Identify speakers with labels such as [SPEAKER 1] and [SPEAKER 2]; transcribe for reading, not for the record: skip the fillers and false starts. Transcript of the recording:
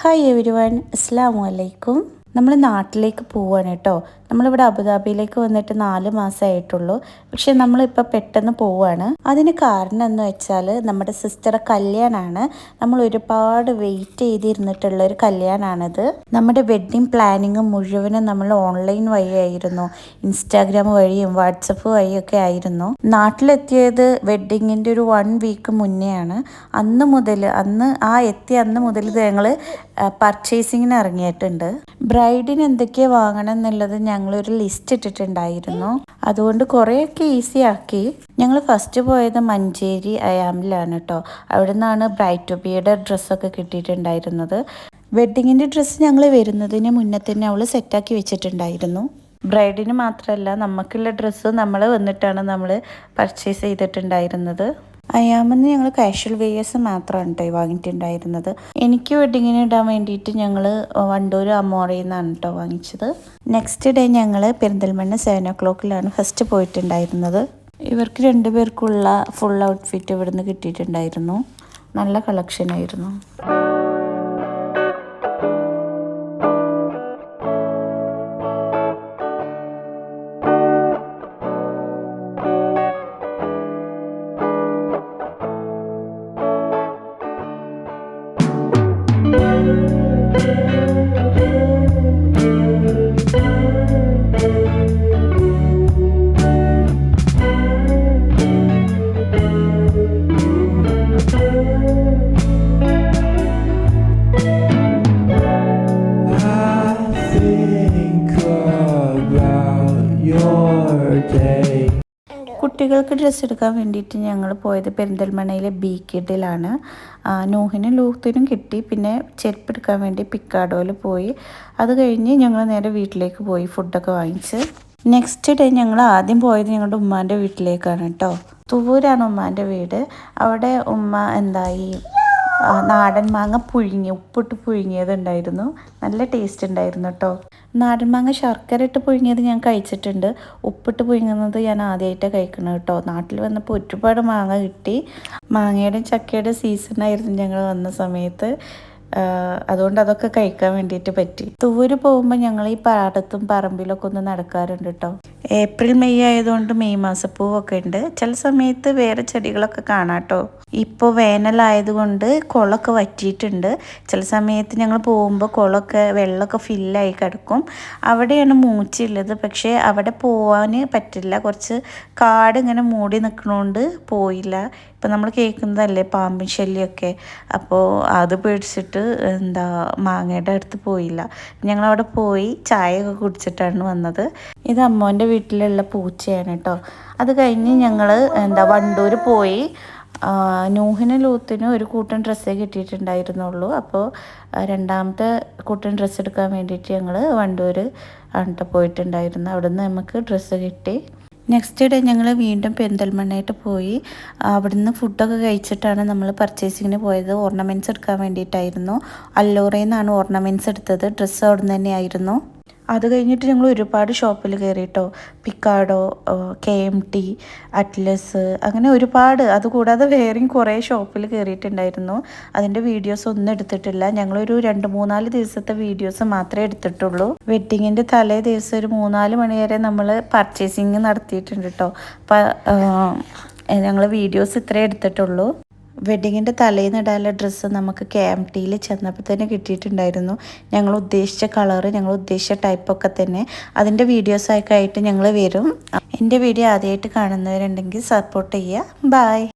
[SPEAKER 1] Hi everyone, അസ്സലാമു അലൈക്കും. നമ്മൾ നാട്ടിലേക്ക് പോവാണ് കേട്ടോ. നമ്മളിവിടെ അബുദാബിയിലേക്ക് വന്നിട്ട് 4 മാസമായിട്ടുള്ളൂ. പക്ഷെ നമ്മളിപ്പോൾ പെട്ടെന്ന് പോവാണ്. അതിന് കാരണം എന്ന് വെച്ചാൽ നമ്മുടെ സിസ്റ്ററെ കല്യാണമാണ്. നമ്മൾ ഒരുപാട് വെയിറ്റ് ചെയ്തിരുന്നിട്ടുള്ള ഒരു കല്യാണമാണിത്. നമ്മുടെ വെഡ്ഡിങ് പ്ലാനിങ് മുഴുവനും നമ്മൾ ഓൺലൈൻ വഴിയായിരുന്നു. ഇൻസ്റ്റാഗ്രാം വഴിയും വാട്സപ്പ് വഴിയൊക്കെ ആയിരുന്നു. നാട്ടിലെത്തിയത് വെഡ്ഡിങ്ങിൻ്റെ ഒരു 1 വീക്ക് മുന്നെയാണ്. അന്ന് മുതൽ ഞങ്ങൾ പർച്ചേസിങ്ങിന് ഇറങ്ങിയിട്ടുണ്ട്. ബ്രൈഡിന് എന്തൊക്കെയാണ് വാങ്ങണം എന്നുള്ളത് ഞങ്ങളൊരു ലിസ്റ്റ് ഇട്ടിട്ടുണ്ടായിരുന്നു. അതുകൊണ്ട് കുറേയൊക്കെ ഈസി ആക്കി. ഞങ്ങൾ ഫസ്റ്റ് പോയത് മഞ്ചേരി അയാമിലാണ് കേട്ടോ. അവിടെ നിന്നാണ് ബ്രൈഡ് ടു ബിയുടെ ഡ്രസ്സൊക്കെ കിട്ടിയിട്ടുണ്ടായിരുന്നത്. വെഡ്ഡിങ്ങിൻ്റെ ഡ്രസ്സ് ഞങ്ങൾ വരുന്നതിന് മുന്നേ തന്നെ അവൾ സെറ്റാക്കി വെച്ചിട്ടുണ്ടായിരുന്നു. ബ്രൈഡിന് മാത്രമല്ല, നമുക്കുള്ള ഡ്രസ്സ് നമ്മൾ വന്നിട്ടാണ് നമ്മൾ പർച്ചേസ് ചെയ്തിട്ടുണ്ടായിരുന്നത്. അയാമെന്ന് ഞങ്ങൾ കാഷ്വൽ വെയേഴ്സ് മാത്രമാണ് കേട്ടോ വാങ്ങിയിട്ടുണ്ടായിരുന്നത്. എനിക്ക് വെഡ്ഡിങ്ങിന് ഇടാൻ വേണ്ടിയിട്ട് ഞങ്ങൾ വണ്ടൂർ അമോറയിൽ നിന്നാണ് കേട്ടോ വാങ്ങിച്ചത്. നെക്സ്റ്റ് ഡേ ഞങ്ങൾ പെരിന്തൽമണ്ണ 7 o'clock ഫസ്റ്റ് പോയിട്ടുണ്ടായിരുന്നത്. ഇവർക്ക് 2 പേർക്കുള്ള ഫുൾ ഔട്ട്ഫിറ്റ് ഇവിടുന്ന് കിട്ടിയിട്ടുണ്ടായിരുന്നു. നല്ല കളക്ഷനായിരുന്നു. കുട്ടികൾക്ക് ഡ്രസ്സ് എടുക്കാൻ വേണ്ടിയിട്ട് ഞങ്ങൾ പോയത് പെരിന്തൽമണ്ണയിലെ ബി-കിഡിലാണ്. നൂഹിനും ലൂത്തിനും കിട്ടി. പിന്നെ ചെരുപ്പ് എടുക്കാൻ വേണ്ടി പിക്കാഡോയിൽ പോയി. അത് കഴിഞ്ഞ് ഞങ്ങൾ നേരെ വീട്ടിലേക്ക് പോയി ഫുഡൊക്കെ വാങ്ങിച്ച്. നെക്സ്റ്റ് ഡേ ഞങ്ങൾ ആദ്യം പോയത് ഞങ്ങളുടെ ഉമ്മാൻ്റെ വീട്ടിലേക്കാണ് കേട്ടോ. തുവൂരാണ് ഉമ്മാൻ്റെ വീട്. അവിടെ ഉമ്മ നാടൻ മാങ്ങ ഉപ്പിട്ട് പുഴുങ്ങിയതുണ്ടായിരുന്നു. നല്ല ടേസ്റ്റ് ഉണ്ടായിരുന്നു കേട്ടോ. നാടൻ മാങ്ങ ശർക്കര ഇട്ട് പുഴുങ്ങിയത് ഞാൻ കഴിച്ചിട്ടുണ്ട്. ഉപ്പിട്ട് പുഴുങ്ങുന്നത് ഞാൻ ആദ്യമായിട്ടാണ് കഴിക്കുന്നത് കേട്ടോ. നാട്ടിൽ വന്നപ്പോൾ ഒരുപാട് മാങ്ങ കിട്ടി. മാങ്ങയുടെയും ചക്കയുടെ സീസണായിരുന്നു ഞങ്ങൾ വന്ന സമയത്ത്. അതുകൊണ്ട് അതൊക്കെ കഴിക്കാൻ വേണ്ടിയിട്ട് പറ്റി. തുവൂര് പോകുമ്പോൾ ഞങ്ങൾ ഈ പാടത്തും പറമ്പിലൊക്കെ ഒന്ന് നടക്കാറുണ്ട് കേട്ടോ. ഏപ്രിൽ മെയ് ആയതുകൊണ്ട് മെയ് മാസപ്പൂവൊക്കെ ഉണ്ട്. ചില സമയത്ത് വേറെ ചെടികളൊക്കെ കാണാം കേട്ടോ. ഇപ്പോൾ വേനലായതുകൊണ്ട് കുളമൊക്കെ വറ്റിയിട്ടുണ്ട്. ചില സമയത്ത് ഞങ്ങൾ പോകുമ്പോൾ വെള്ളമൊക്കെ ഫില്ലായി കിടക്കും. അവിടെയാണ് മൂച്ചിയുള്ളത്. പക്ഷേ അവിടെ പോകാൻ പറ്റില്ല. കുറച്ച് കാട് ഇങ്ങനെ മൂടി നിൽക്കണോണ്ട് പോയില്ല. ഇപ്പം നമ്മൾ കേൾക്കുന്നതല്ലേ പാമ്പിൻ ശല്യമൊക്കെ. അപ്പോൾ അത് പേടിച്ചിട്ട് മാങ്ങയുടെ അടുത്ത് പോയില്ല. ഞങ്ങളവിടെ പോയി ചായയൊക്കെ കുടിച്ചിട്ടാണ് വന്നത്. ഇത് അമ്മോൻ്റെ വീട്ടിലുള്ള പൂച്ചയാണ് കേട്ടോ. അത് കഴിഞ്ഞ് ഞങ്ങൾ വണ്ടൂർ പോയി. നൂഹിനും ലൂത്തിനും ഒരു കൂട്ടം ഡ്രസ്സേ കിട്ടിയിട്ടുണ്ടായിരുന്നുള്ളൂ. അപ്പോൾ രണ്ടാമത്തെ കൂട്ടം ഡ്രസ്സ് എടുക്കാൻ വേണ്ടിയിട്ട് ഞങ്ങൾ വണ്ടൂർ ആണ് പോയിട്ടുണ്ടായിരുന്നു. അവിടെ നിന്ന് നമുക്ക് ഡ്രസ്സ് കിട്ടി. നെക്സ്റ്റ് ഡേ ഞങ്ങൾ വീണ്ടും പെരിന്തൽമണ്ണയായിട്ട് പോയി. അവിടുന്ന് ഫുഡൊക്കെ കഴിച്ചിട്ടാണ് നമ്മൾ പർച്ചേസിങ്ങിന് പോയത്. ഓർണമെൻറ്റ്സ് എടുക്കാൻ വേണ്ടിയിട്ടായിരുന്നു. അല്ലോറയിൽ നിന്നാണ് ഓർണമെൻറ്റ്സ് എടുത്തത്. ഡ്രസ്സ് അവിടെ നിന്ന് തന്നെയായിരുന്നു. അത് കഴിഞ്ഞിട്ട് ഞങ്ങൾ ഒരുപാട് ഷോപ്പിൽ കയറിയിട്ടോ. പിക്കാഡോ, KMT, അറ്റ്ലസ്, അങ്ങനെ ഒരുപാട്. അതുകൂടാതെ വേറെയും കുറേ ഷോപ്പിൽ കയറിയിട്ടുണ്ടായിരുന്നു. അതിൻ്റെ വീഡിയോസ് ഒന്നും എടുത്തിട്ടില്ല. ഞങ്ങളൊരു 2-3-4 ദിവസത്തെ വീഡിയോസ് മാത്രമേ എടുത്തിട്ടുള്ളൂ. വെഡ്ഡിങ്ങിൻ്റെ തലേ ദിവസം ഒരു 3-4 മണി വരെ നമ്മൾ പർച്ചേസിങ് നടത്തിയിട്ടുണ്ട് കേട്ടോ. അപ്പം ഞങ്ങൾ വീഡിയോസ് ഇത്രേ എടുത്തിട്ടുള്ളൂ. വെഡ്ഡിങ്ങിൻ്റെ തലേന്ന് ഇടാനുള്ള ഡ്രസ്സ് നമുക്ക് KMTയിൽ ചെന്നപ്പോൾ തന്നെ കിട്ടിയിട്ടുണ്ടായിരുന്നു. ഞങ്ങൾ ഉദ്ദേശിച്ച കളറ്, ഞങ്ങൾ ഉദ്ദേശിച്ച ടൈപ്പൊക്കെ തന്നെ. അതിൻ്റെ വീഡിയോസൊക്കെ ആയിട്ട് ഞങ്ങൾ വരും. എൻ്റെ വീഡിയോ ആദ്യമായിട്ട് കാണുന്നവരുണ്ടെങ്കിൽ സപ്പോർട്ട് ചെയ്യുക. ബൈ.